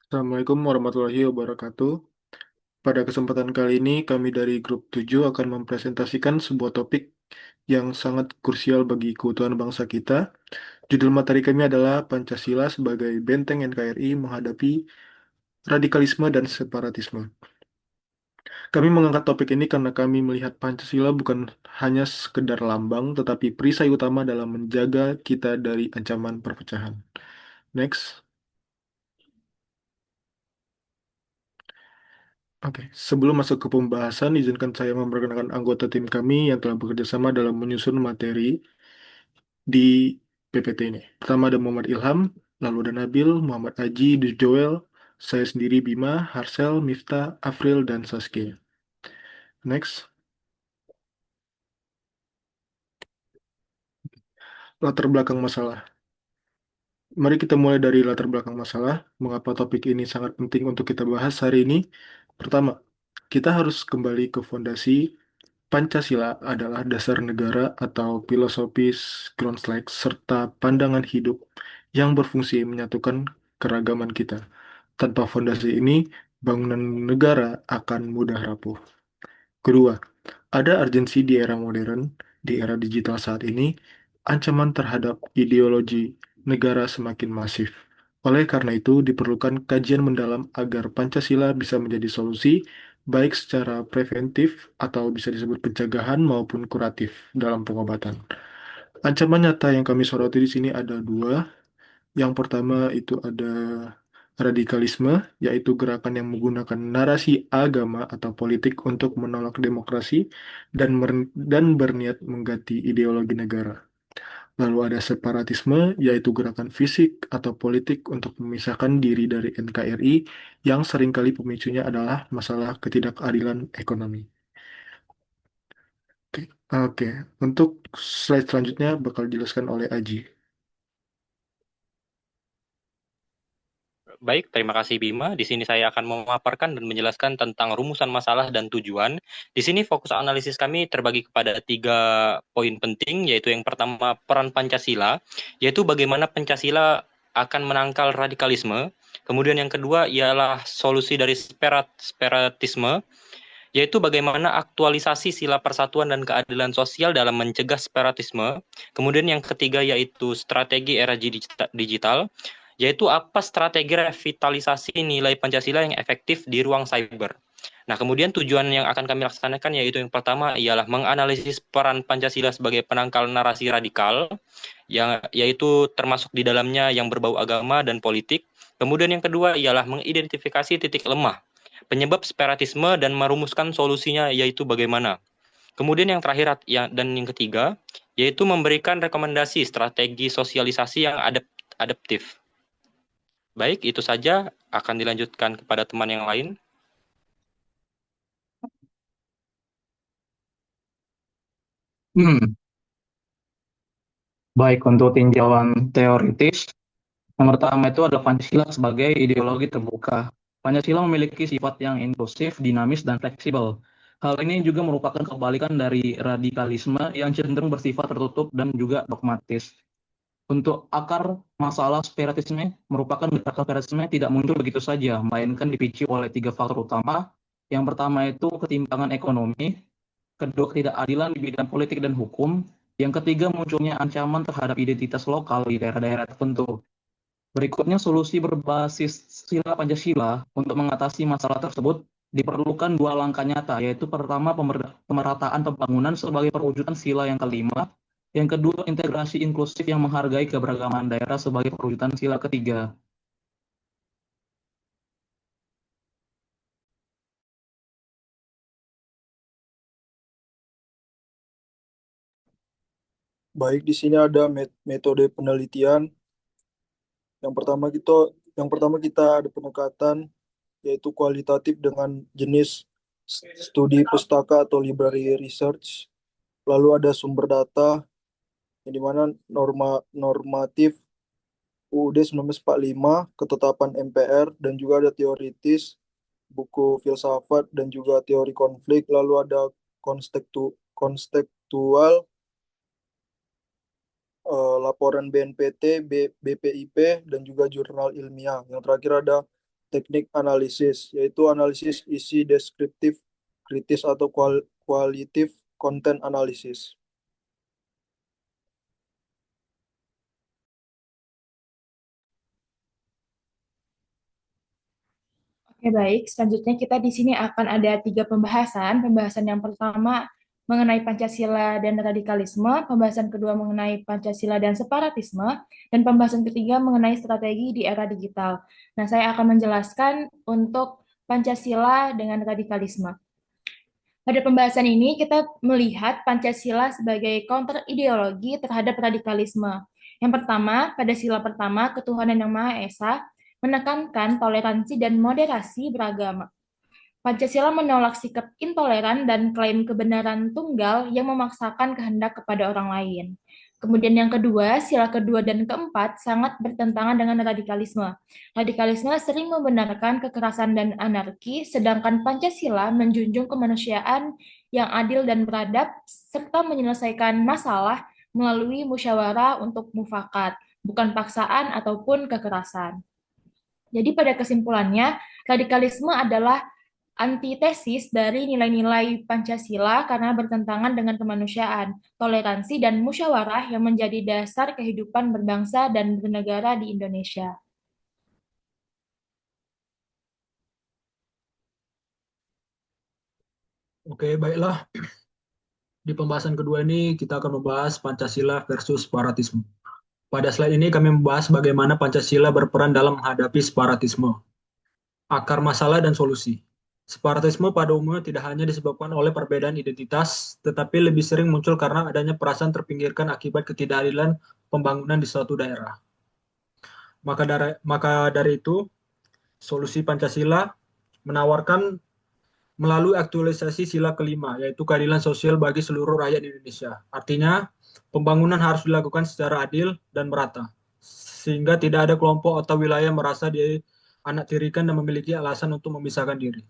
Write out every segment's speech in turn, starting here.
Assalamualaikum warahmatullahi wabarakatuh. Pada kesempatan kali ini, kami dari Grup 7 akan mempresentasikan sebuah topik yang sangat krusial bagi keutuhan bangsa kita. Judul materi kami adalah Pancasila sebagai benteng NKRI menghadapi radikalisme dan separatisme. Kami mengangkat topik ini karena kami melihat Pancasila bukan hanya sekedar lambang, tetapi perisai utama dalam menjaga kita dari ancaman perpecahan. Next. Oke, sebelum masuk ke pembahasan, izinkan saya memperkenalkan anggota tim kami yang telah bekerja sama dalam menyusun materi di PPT ini. Pertama ada Muhammad Ilham, lalu ada Nabil, Muhammad Aji, Joel, saya sendiri Bima, Harsel, Miftah, Afril, dan Saskia. Next, latar belakang masalah. Mari kita mulai dari latar belakang masalah. Mengapa topik ini sangat penting untuk kita bahas hari ini? Pertama, kita harus kembali ke fondasi. Pancasila adalah dasar negara atau filosofis Groundslags serta pandangan hidup yang berfungsi menyatukan keragaman kita. Tanpa fondasi ini, bangunan negara akan mudah rapuh. Kedua, ada urgensi di era modern, di era digital saat ini, ancaman terhadap ideologi negara semakin masif. Oleh karena itu, diperlukan kajian mendalam agar Pancasila bisa menjadi solusi, baik secara preventif atau bisa disebut pencegahan maupun kuratif dalam pengobatan. Ancaman nyata yang kami soroti di sini ada dua. Yang pertama itu ada radikalisme, yaitu gerakan yang menggunakan narasi agama atau politik untuk menolak demokrasi dan berniat mengganti ideologi negara. Lalu ada separatisme, yaitu gerakan fisik atau politik untuk memisahkan diri dari NKRI yang seringkali pemicunya adalah masalah ketidakadilan ekonomi. Oke, Oke. Untuk slide selanjutnya bakal dijelaskan oleh Aji. Baik, terima kasih Bima. Di sini saya akan memaparkan dan menjelaskan tentang rumusan masalah dan tujuan. Di sini fokus analisis kami terbagi kepada 3 poin penting, yaitu yang pertama peran Pancasila, yaitu bagaimana Pancasila akan menangkal radikalisme. Kemudian yang kedua ialah solusi dari separatisme, yaitu bagaimana aktualisasi sila persatuan dan keadilan sosial dalam mencegah separatisme. Kemudian yang ketiga yaitu strategi era digital, yaitu apa strategi revitalisasi nilai Pancasila yang efektif di ruang cyber. Nah, kemudian tujuan yang akan kami laksanakan yaitu yang pertama ialah menganalisis peran Pancasila sebagai penangkal narasi radikal, yang yaitu termasuk di dalamnya yang berbau agama dan politik. Kemudian yang kedua ialah mengidentifikasi titik lemah, penyebab separatisme dan merumuskan solusinya yaitu bagaimana. Kemudian yang terakhir dan yang ketiga yaitu memberikan rekomendasi strategi sosialisasi yang adaptif. Baik, itu saja akan dilanjutkan kepada teman yang lain. Hmm, Baik, untuk tinjauan teoritis, yang pertama itu adalah Pancasila sebagai ideologi terbuka. Pancasila memiliki sifat yang inklusif, dinamis, dan fleksibel. Hal ini juga merupakan kebalikan dari radikalisme yang cenderung bersifat tertutup dan juga dogmatis. Untuk akar masalah separatisme merupakan gerakan separatisme tidak muncul begitu saja, melainkan dipicu oleh 3 faktor utama. Yang pertama itu ketimpangan ekonomi, kedua ketidakadilan di bidang politik dan hukum, yang ketiga munculnya ancaman terhadap identitas lokal di daerah-daerah tertentu. Berikutnya solusi berbasis sila Pancasila untuk mengatasi masalah tersebut diperlukan 2 langkah nyata, yaitu pertama pemerataan pembangunan sebagai perwujudan sila yang kelima, yang kedua integrasi inklusif yang menghargai keberagaman daerah sebagai perwujudan sila ketiga. Baik, di sini ada metode penelitian. Yang pertama kita ada pendekatan yaitu kualitatif dengan jenis studi pustaka atau library research. Lalu ada sumber data yang dimana normatif UUD 1945, ketetapan MPR, dan juga ada teoritis, buku filsafat dan juga teori konflik. Lalu ada konstektual, laporan BNPT, BPIP, dan juga jurnal ilmiah. Yang terakhir ada teknik analisis, yaitu analisis isi deskriptif, kritis atau kualitatif konten analisis. Oke, baik. Selanjutnya kita di sini akan ada 3 pembahasan. Pembahasan yang pertama mengenai Pancasila dan radikalisme, pembahasan kedua mengenai Pancasila dan separatisme, dan pembahasan ketiga mengenai strategi di era digital. Nah, saya akan menjelaskan untuk Pancasila dengan radikalisme. Pada pembahasan ini, kita melihat Pancasila sebagai counter ideologi terhadap radikalisme. Yang pertama, pada sila pertama, ketuhanan yang Maha Esa menekankan toleransi dan moderasi beragama. Pancasila menolak sikap intoleran dan klaim kebenaran tunggal yang memaksakan kehendak kepada orang lain. Kemudian yang kedua, sila kedua dan keempat sangat bertentangan dengan radikalisme. Radikalisme sering membenarkan kekerasan dan anarki, sedangkan Pancasila menjunjung kemanusiaan yang adil dan beradab, serta menyelesaikan masalah melalui musyawarah untuk mufakat, bukan paksaan ataupun kekerasan. Jadi pada kesimpulannya, radikalisme adalah antitesis dari nilai-nilai Pancasila karena bertentangan dengan kemanusiaan, toleransi, dan musyawarah yang menjadi dasar kehidupan berbangsa dan bernegara di Indonesia. Oke, baiklah. Di pembahasan kedua ini kita akan membahas Pancasila versus separatisme. Pada slide ini kami membahas bagaimana Pancasila berperan dalam menghadapi separatisme, akar masalah dan solusi. Separatisme pada umumnya tidak hanya disebabkan oleh perbedaan identitas, tetapi lebih sering muncul karena adanya perasaan terpinggirkan akibat ketidakadilan pembangunan di suatu daerah. Maka dari itu, solusi Pancasila menawarkan melalui aktualisasi sila kelima, yaitu keadilan sosial bagi seluruh rakyat Indonesia. Artinya, pembangunan harus dilakukan secara adil dan merata, sehingga tidak ada kelompok atau wilayah merasa dianaktirikan dan memiliki alasan untuk memisahkan diri.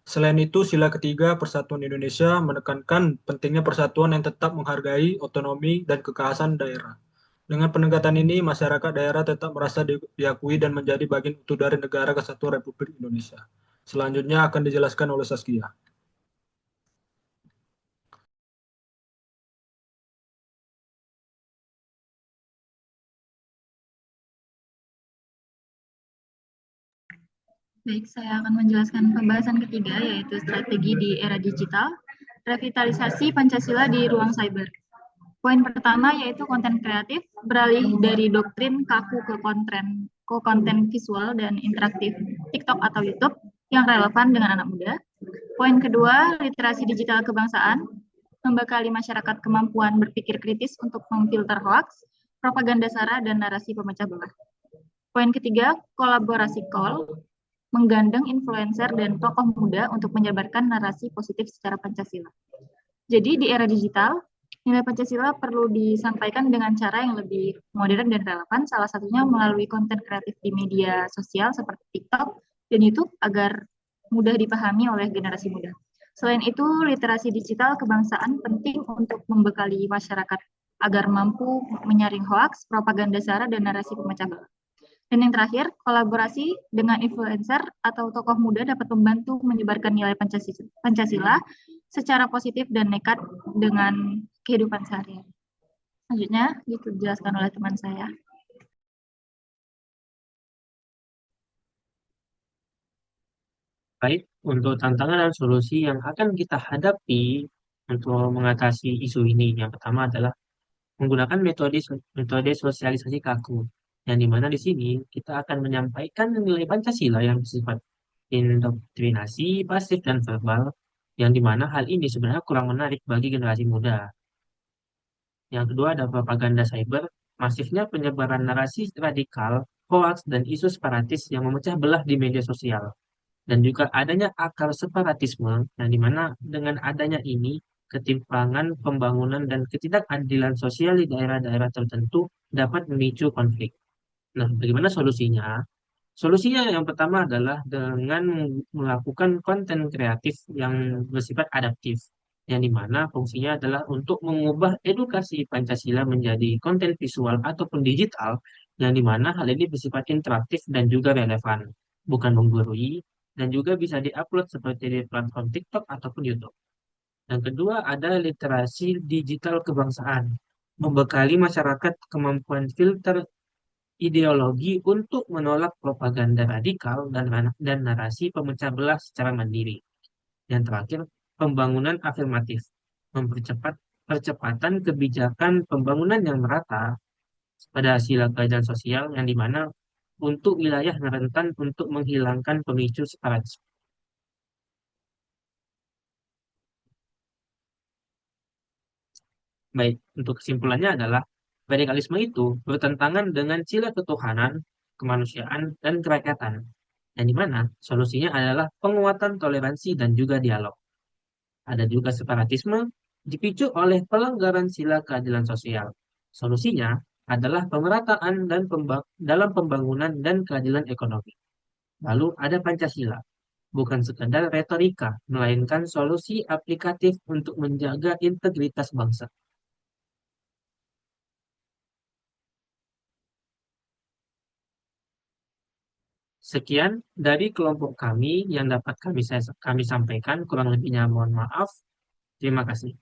Selain itu, sila ketiga Persatuan Indonesia menekankan pentingnya persatuan yang tetap menghargai otonomi dan kekhasan daerah. Dengan pendekatan ini, masyarakat daerah tetap merasa diakui dan menjadi bagian utuh dari Negara Kesatuan Republik Indonesia. Selanjutnya akan dijelaskan oleh Saskia. Baik, saya akan menjelaskan pembahasan ketiga, yaitu strategi di era digital, revitalisasi Pancasila di ruang cyber. Poin pertama yaitu konten kreatif, beralih dari doktrin kaku ke konten visual dan interaktif TikTok atau YouTube yang relevan dengan anak muda. Poin kedua, literasi digital kebangsaan, membekali masyarakat kemampuan berpikir kritis untuk memfilter hoax, propaganda sara, dan narasi pemecah belah. Poin ketiga, kolaborasi call, menggandeng influencer dan tokoh muda untuk menyebarkan narasi positif secara Pancasila. Jadi di era digital, nilai Pancasila perlu disampaikan dengan cara yang lebih modern dan relevan, salah satunya melalui konten kreatif di media sosial seperti TikTok dan YouTube agar mudah dipahami oleh generasi muda. Selain itu, literasi digital kebangsaan penting untuk membekali masyarakat agar mampu menyaring hoaks, propaganda sara, dan narasi pemecah belah. Dan yang terakhir, kolaborasi dengan influencer atau tokoh muda dapat membantu menyebarkan nilai Pancasila secara positif dan nekat dengan kehidupan sehari-hari. Selanjutnya, dijelaskan oleh teman saya. Baik, untuk tantangan dan solusi yang akan kita hadapi untuk mengatasi isu ini, yang pertama adalah menggunakan metode sosialisasi kaku, yang dimana di sini kita akan menyampaikan nilai Pancasila yang bersifat indoktrinasi, pasif, dan verbal, yang dimana hal ini sebenarnya kurang menarik bagi generasi muda. Yang kedua ada propaganda cyber, masifnya penyebaran narasi radikal, hoax, dan isu separatis yang memecah belah di media sosial. Dan juga adanya akar separatisme, yang dimana dengan adanya ini, ketimpangan pembangunan dan ketidakadilan sosial di daerah-daerah tertentu dapat memicu konflik. Nah, bagaimana solusinya? Solusinya yang pertama adalah dengan melakukan konten kreatif yang bersifat adaptif, yang dimana fungsinya adalah untuk mengubah edukasi Pancasila menjadi konten visual ataupun digital, yang dimana hal ini bersifat interaktif dan juga relevan. bukan menggurui, dan juga bisa diupload seperti di platform TikTok ataupun YouTube. Yang kedua ada literasi digital kebangsaan, membekali masyarakat kemampuan filter ideologi untuk menolak propaganda radikal dan narasi pemecah belah secara mandiri. Yang terakhir, pembangunan afirmatif, mempercepat percepatan kebijakan pembangunan yang merata pada sila keadilan sosial yang dimana untuk wilayah rentan untuk menghilangkan pemicu separatisme. Baik, untuk kesimpulannya adalah radikalisme itu bertentangan dengan sila ketuhanan, kemanusiaan, dan kerakyatan, yang dimana solusinya adalah penguatan toleransi dan juga dialog. Ada juga separatisme dipicu oleh pelanggaran sila keadilan sosial. Solusinya adalah pemerataan dan dalam pembangunan dan keadilan ekonomi. Lalu ada Pancasila, bukan sekadar retorika, melainkan solusi aplikatif untuk menjaga integritas bangsa. Sekian dari kelompok kami yang dapat kami sampaikan, kurang lebihnya mohon maaf. Terima kasih.